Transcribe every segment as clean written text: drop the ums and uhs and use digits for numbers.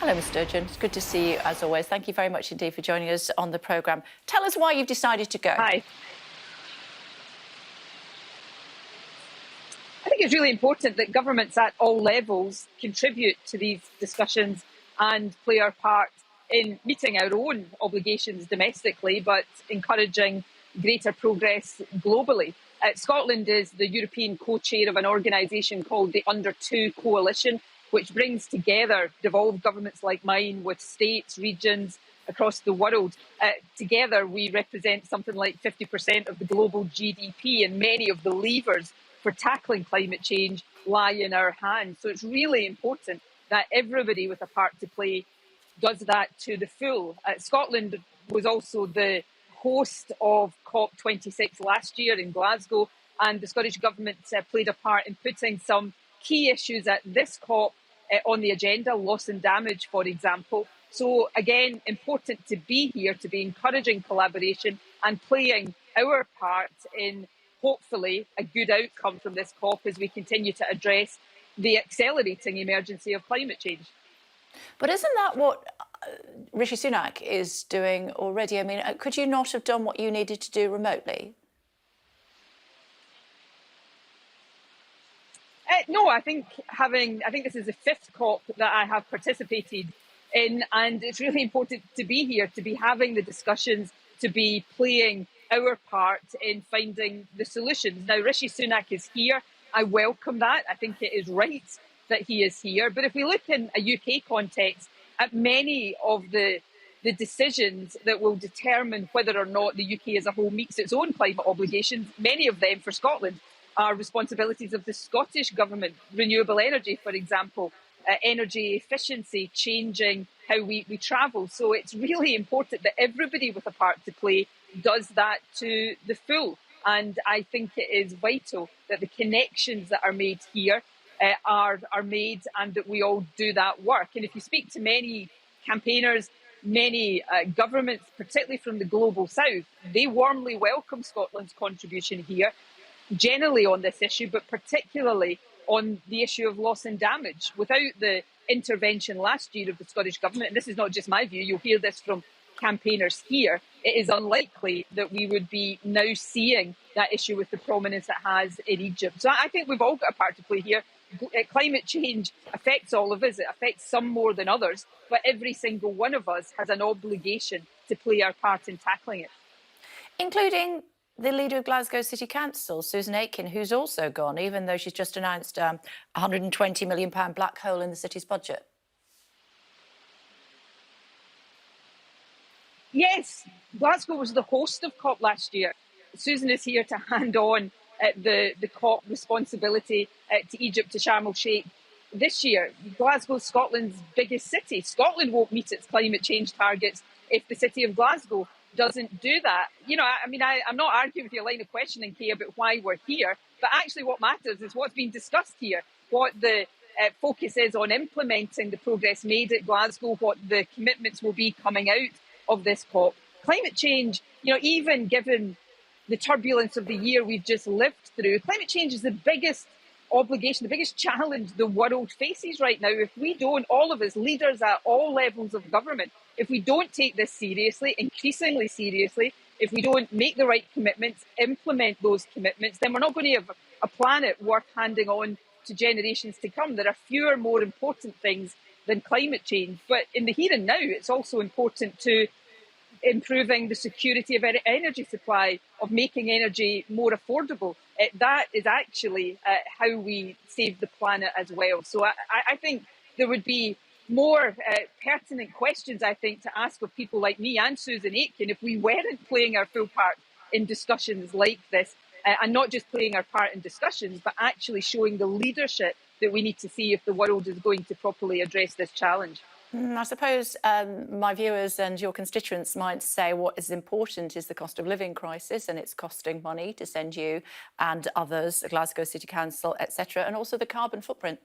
Hello, Ms Sturgeon. It's good to see you, as always. Thank you very much indeed for joining us on the programme. Tell us why you've decided to go. Hi. I think it's really important that governments at all levels contribute to these discussions and play our part in meeting our own obligations domestically, but encouraging greater progress globally. Scotland is the European co-chair of an organisation called the Under-2 Coalition, which brings together devolved governments like mine with states, regions across the world. Together, we represent something like 50% of the global GDP, and many of the levers for tackling climate change lie in our hands. So it's really important that everybody with a part to play does that to the full. Scotland was also the host of COP26 last year in Glasgow, and the Scottish Government played a part in putting some key issues at this COP on the agenda, loss and damage, for example. So again, important to be here, to be encouraging collaboration and playing our part in hopefully a good outcome from this COP as we continue to address the accelerating emergency of climate change. But isn't that what Rishi Sunak is doing already? I mean, could you not have done what you needed to do remotely? No, I think this is the fifth COP that I have participated in, and it's really important to be here, to be having the discussions, to be playing our part in finding the solutions. Now, Rishi Sunak is here. I welcome that. I think it is right that he is here. But if we look in a UK context at many of the decisions that will determine whether or not the UK as a whole meets its own climate obligations, many of them for Scotland are responsibilities of the Scottish Government. Renewable energy, for example, energy efficiency, changing how we travel. So it's really important that everybody with a part to play does that to the full. And I think it is vital that the connections that are made here are made, and that we all do that work. And if you speak to many campaigners, many governments, particularly from the global south, they warmly welcome Scotland's contribution here, generally on this issue, but particularly on the issue of loss and damage. Without the intervention last year of the Scottish Government, and this is not just my view, you'll hear this from campaigners here, it is unlikely that we would be now seeing that issue with the prominence it has in Egypt. So I think we've all got a part to play here. Climate change affects all of us. It affects some more than others, but every single one of us has an obligation to play our part in tackling it. Including the leader of Glasgow City Council, Susan Aitken, who's also gone, even though she's just announced a £120 million black hole in the city's budget. Yes, Glasgow was the host of COP last year. Susan is here to hand on the COP responsibility to Egypt, to Sharm el-Sheikh this year. Glasgow is Scotland's biggest city. Scotland won't meet its climate change targets if the city of Glasgow doesn't do that. You know, I mean, I'm not arguing with your line of questioning, Kay, about why we're here, but actually what matters is what's being discussed here, what the focus is on implementing the progress made at Glasgow, what the commitments will be coming out of this COP. Climate change, you know, even given the turbulence of the year we've just lived through, climate change is the biggest obligation, the biggest challenge the world faces right now. If we don't, all of us, leaders at all levels of government, if we don't take this seriously, increasingly seriously, if we don't make the right commitments, implement those commitments, then we're not going to have a planet worth handing on to generations to come. There are fewer, more important things than climate change. But in the here and now, it's also important to improving the security of energy supply, of making energy more affordable. That is actually how we save the planet as well. So I think there would be more pertinent questions, I think, to ask of people like me and Susan Aitken if we weren't playing our full part in discussions like this, and not just playing our part in discussions, but actually showing the leadership that we need to see if the world is going to properly address this challenge. I suppose my viewers and your constituents might say what is important is the cost of living crisis, and it's costing money to send you and others, the Glasgow City Council, etc., and also the carbon footprint.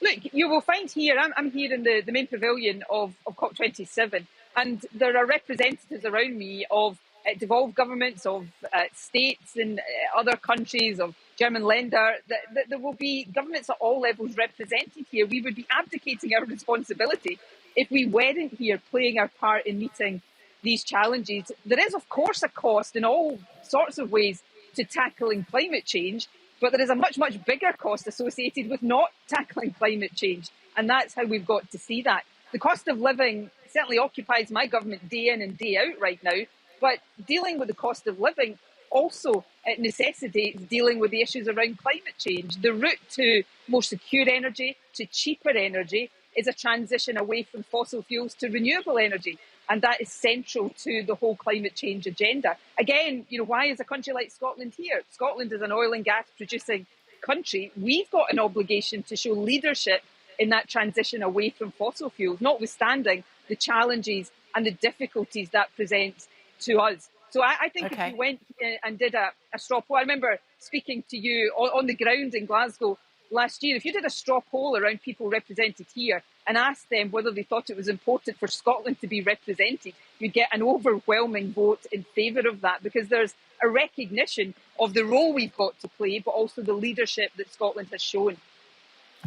Look, you will find here, I'm here in the main pavilion of COP27, and there are representatives around me of devolved governments, of states in other countries, of German lender, that there will be governments at all levels represented here. We would be abdicating our responsibility if we weren't here playing our part in meeting these challenges. There is, of course, a cost in all sorts of ways to tackling climate change, but there is a much, much bigger cost associated with not tackling climate change. And that's how we've got to see that. The cost of living certainly occupies my government day in and day out right now, but dealing with the cost of living also necessitates dealing with the issues around climate change. The route to more secure energy, to cheaper energy, is a transition away from fossil fuels to renewable energy. And that is central to the whole climate change agenda. Again, why is a country like Scotland here? Scotland is an oil and gas producing country. We've got an obligation to show leadership in that transition away from fossil fuels, notwithstanding the challenges and the difficulties that presents to us. So I think if you went and did a straw poll, I remember speaking to you on the ground in Glasgow last year, if you did a straw poll around people represented here and asked them whether they thought it was important for Scotland to be represented, you'd get an overwhelming vote in favour of that, because there's a recognition of the role we've got to play, but also the leadership that Scotland has shown.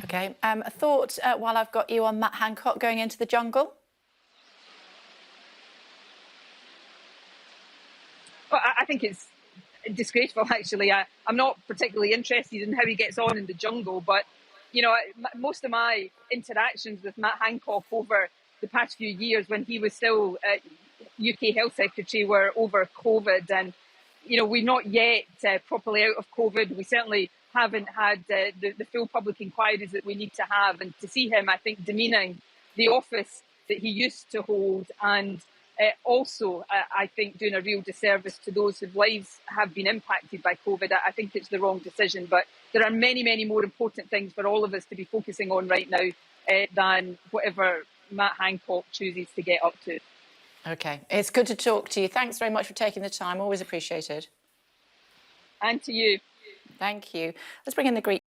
OK. A thought while I've got you on Matt Hancock going into the jungle? Well, I think it's disgraceful, actually. I'm not particularly interested in how he gets on in the jungle, but, most of my interactions with Matt Hancock over the past few years when he was still UK Health Secretary were over COVID. And, we're not yet properly out of COVID. We certainly haven't had the full public inquiries that we need to have. And to see him, I think, demeaning the office that he used to hold, and also, I think, doing a real disservice to those whose lives have been impacted by COVID. I think it's the wrong decision. But there are many, many more important things for all of us to be focusing on right now than whatever Matt Hancock chooses to get up to. OK. It's good to talk to you. Thanks very much for taking the time. Always appreciated. And to you. Thank you. Let's bring in the Greek